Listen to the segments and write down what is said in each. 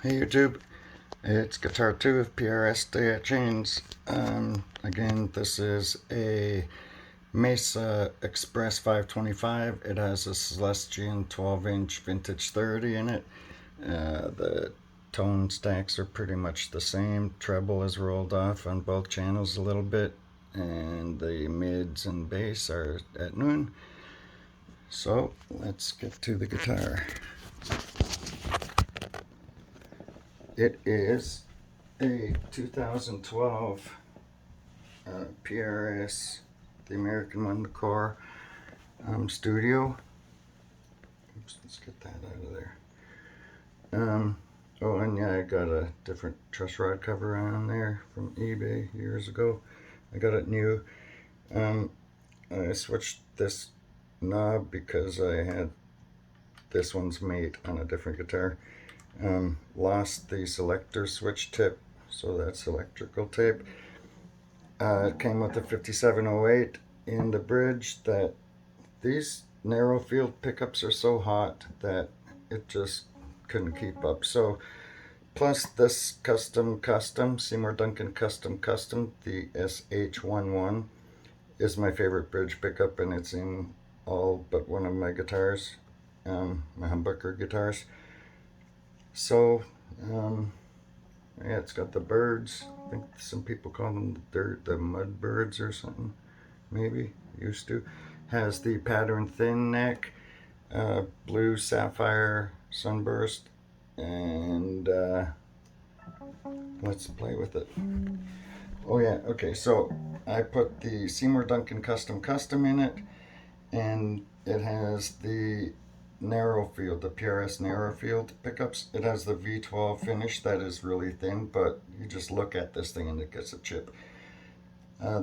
Hey YouTube, it's Guitar 2 of PRS Day at Chains. Again, this is a Mesa Express 525. It has a Celestian 12-inch vintage 30 in it. The tone stacks are pretty much the same. Treble is rolled off on both channels a little bit, and the mids and bass are at noon. So let's get to the guitar. It is a 2012 PRS, the American one, the Core Studio. Oops, let's get that out of there. Oh, and yeah, I got a different truss rod cover on there from eBay years ago. I got it new. I switched this knob because I had this one's mate on a different guitar. Lost the selector switch tip, so that's electrical tape. It came with a 5708 in the bridge. That these Narrowfield pickups are so hot that it just couldn't keep up. So plus this custom Seymour Duncan Custom Custom, the SH11, is my favorite bridge pickup, and it's in all but one of my guitars, my humbucker guitars. So, yeah, it's got the birds. I think some people call them the mud birds or something. Maybe, used to. Has the pattern thin neck, blue sapphire sunburst, and let's play with it. Oh yeah, okay, so I put the Seymour Duncan Custom Custom in it, and it has the Narrowfield, the PRS Narrowfield pickups. It has the V12 finish that is really thin, but you just look at this thing and it gets a chip.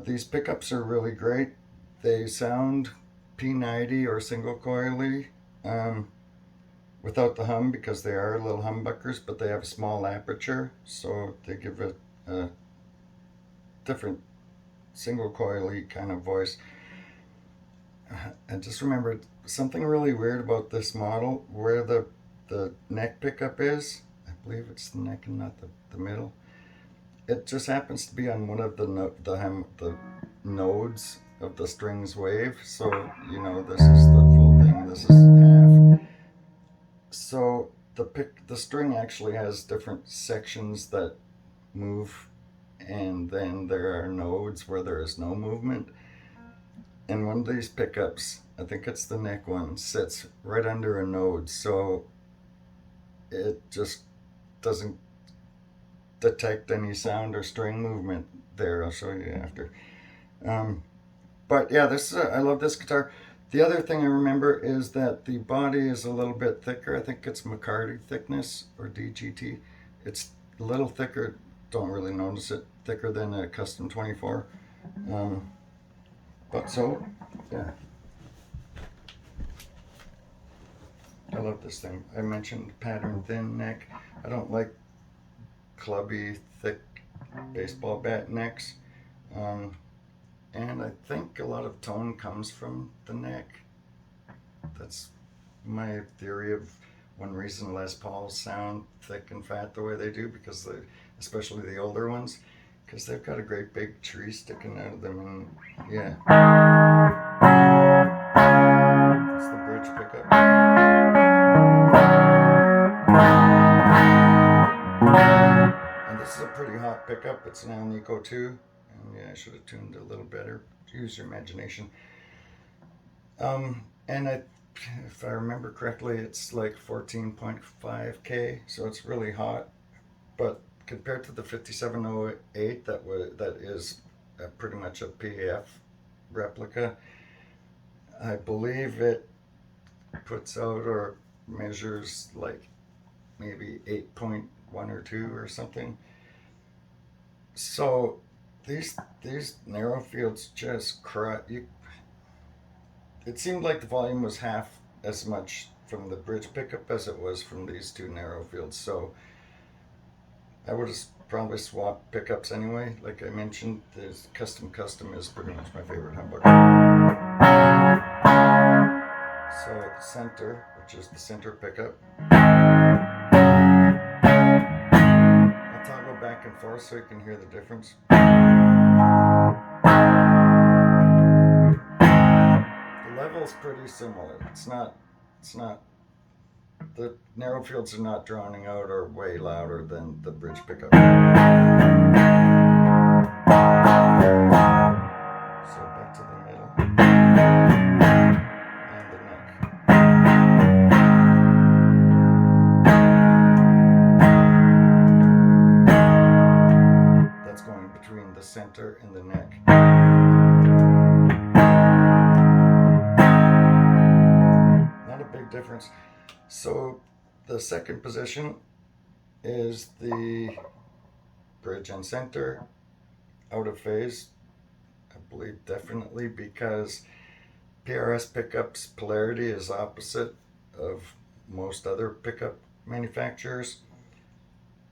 These pickups are really great. They sound P90 or single coily without the hum, because they are little humbuckers, but they have a small aperture, so they give it a different single coily kind of voice. I just remembered something really weird about this model, where the neck pickup is. I believe it's the neck and not the middle. It just happens to be on one of the nodes of the strings wave. So, you know, this is the full thing, this is half. So the string actually has different sections that move, and then there are nodes where there is no movement. And one of these pickups, I think it's the neck one, sits right under a node, so it just doesn't detect any sound or string movement there. I'll show you after. But yeah, I love this guitar. The other thing I remember is that the body is a little bit thicker. I think it's McCarty thickness or DGT. It's a little thicker, don't really notice it, thicker than a Custom 24. But so, yeah. I love this thing. I mentioned pattern thin neck. I don't like clubby, thick baseball bat necks. And I think a lot of tone comes from the neck. That's my theory of one reason Les Pauls sound thick and fat the way they do, because especially the older ones, because they've got a great big tree sticking out of them. And yeah, that's the bridge pickup. And this is a pretty hot pickup. It's an Alnico 2, and yeah, I should have tuned it a little better. Use your imagination. And if I remember correctly, it's like 14.5K, so it's really hot. But compared to the 5708, that is pretty much a PAF replica, I believe it puts out or measures like maybe 8.1 or 2 or something. So these Narrowfields just it seemed like the volume was half as much from the bridge pickup as it was from these two Narrowfields. So I would have probably swapped pickups anyway. Like I mentioned, this Custom is pretty much my favorite humbucker. So center, which is the center pickup, more so you can hear the difference. The level's pretty similar. It's not, the Narrowfields are not drowning out or way louder than the bridge pickup. So back to the middle and the neck. That's going between the center and the neck. Not a big difference. So the second position is the bridge and center out of phase. I believe definitely because PRS pickups polarity is opposite of most other pickup manufacturers.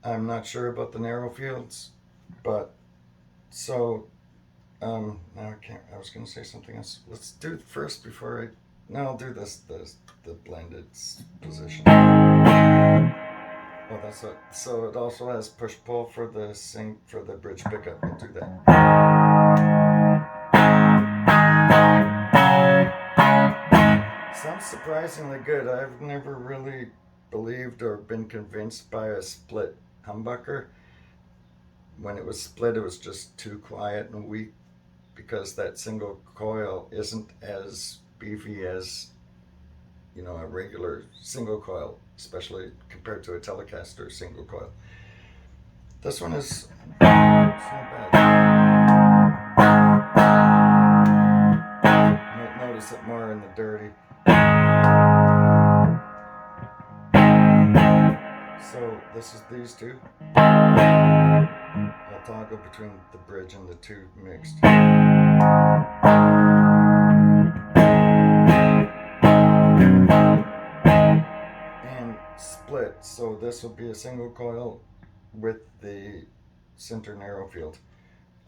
I'm not sure about the Narrowfields, but so now I can't. I was going to say something else. Let's do it first before I. No, I'll do this. The blended position. Oh, that's it. So it also has push pull for the bridge pickup. I'll do that. Sounds surprisingly good. I've never really believed or been convinced by a split humbucker. When it was split, it was just too quiet and weak because that single coil isn't as beefy as, you know, a regular single coil, especially compared to a Telecaster single coil. This one is it's not bad. You might notice it more in the dirty. So this is these two. I'll toggle between the bridge and the two mixed. And split, so this will be a single coil with the center Narrowfield.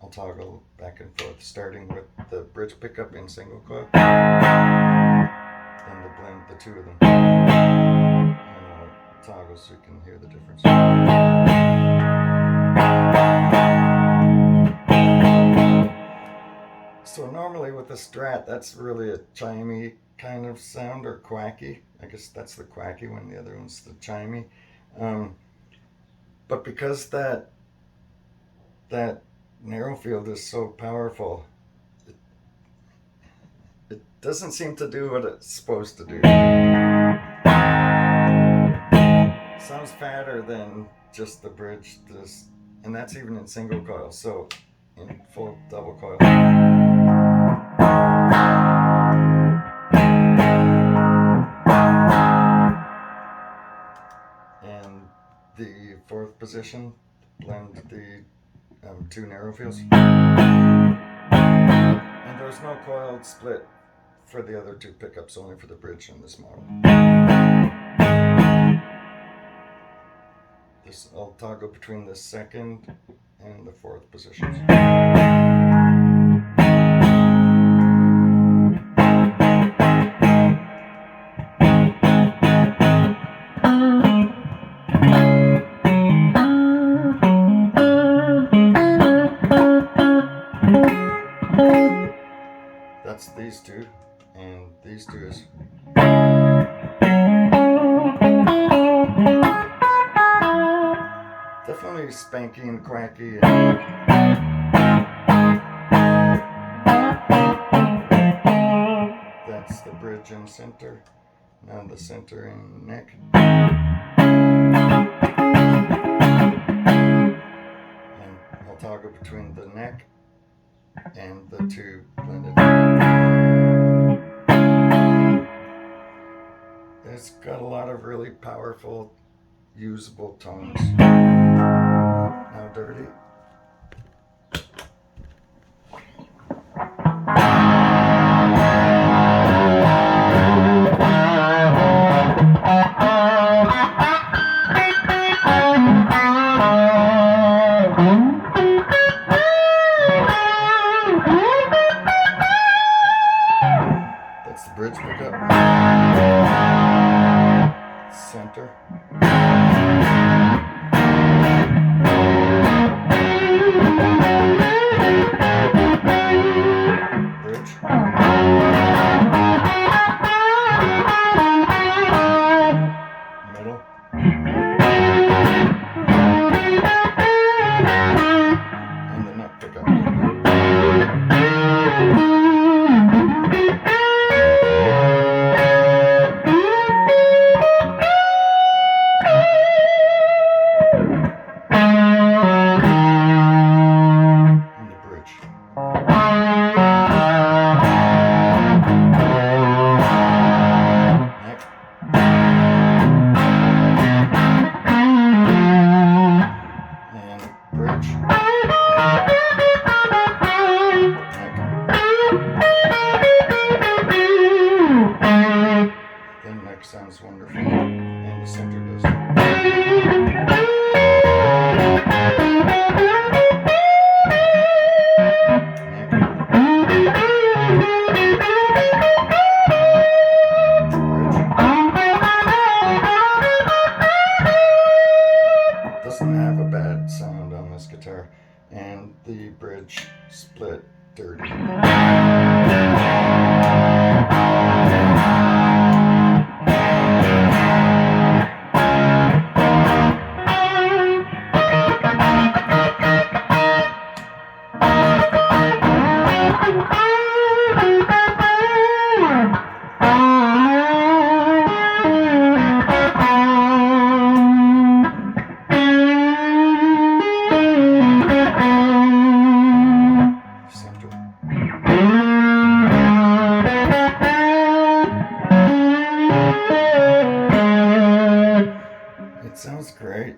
I'll toggle back and forth, starting with the bridge pickup in single coil, then blend the two of them, and I'll toggle so you can hear the difference. So normally with the Strat, that's really a chimey kind of sound, or quacky. I guess that's the quacky one, the other one's the chimey. But because that Narrowfield is so powerful, it doesn't seem to do what it's supposed to do. Sounds fatter than just the bridge, and that's even in single coil, so in full double coil. And the fourth position, blend the two Narrowfields. And there's no coiled split for the other two pickups, only for the bridge in this model. I'll toggle between the second and the fourth positions. That's these two, and these two is definitely spanky and quacky. That's the bridge and center. Now the center and neck. And I'll toggle between the neck and the two blended. It's got a lot of really powerful, usable tones. Now dirty. That's the bridge pickup. Center. doesn't have a bad sound on this guitar, and the bridge split dirty. It sounds great.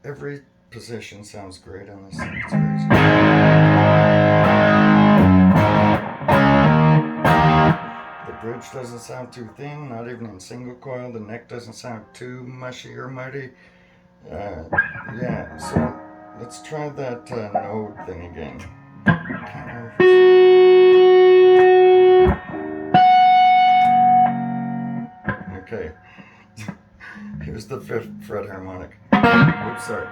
Every position sounds great on this thing. It's crazy. The bridge doesn't sound too thin, not even in single coil. The neck doesn't sound too mushy or muddy. Yeah, so let's try that node thing again. Can't remember if it's... Okay. Here's the 5th fret harmonic. Oops, sorry.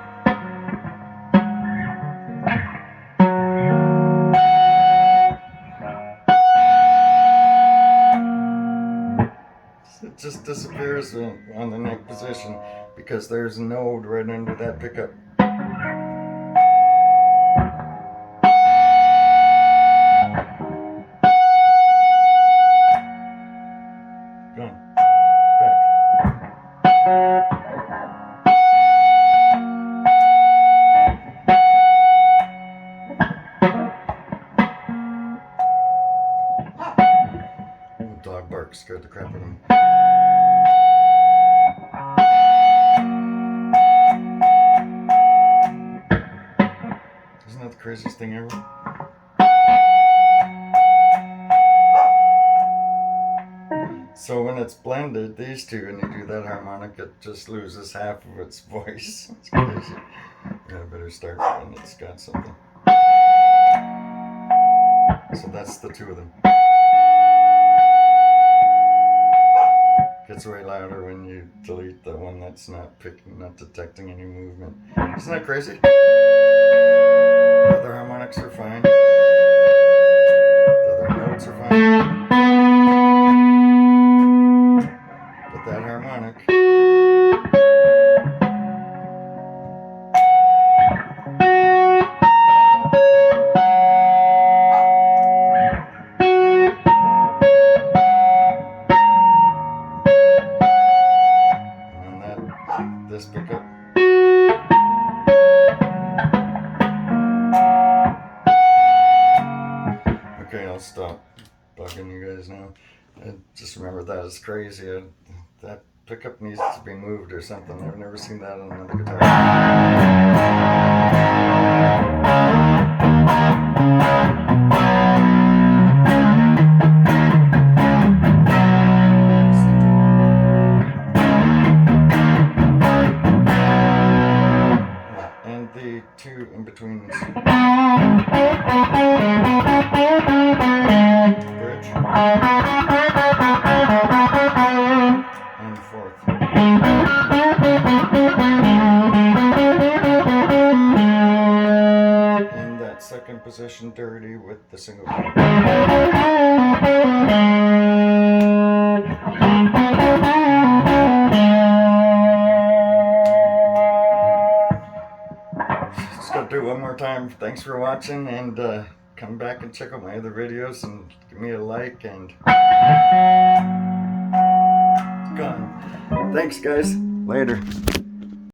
It just disappears on the neck position because there's a node right under that pickup. Gone. Back. Dog bark scared the crap out of me. Isn't that the craziest thing ever? So when it's blended, these two, and you do that harmonic, it just loses half of its voice. It's crazy. Yeah, I better start when it's got something. So that's the two of them. Gets way louder when you delete the one that's not detecting any movement. Isn't that crazy? The other harmonics are fine. The other notes are fine. But that harmonic. This pickup. Okay, I'll stop bugging you guys now. Just remember that is crazy. That pickup needs to be moved or something. I've never seen that on another guitar. The two in between bridge and 4th. In that 2nd position dirty with the single coil. Gotta do it one more time. Thanks for watching, and come back and check out my other videos and give me a like, and it's gone. Thanks guys. Later.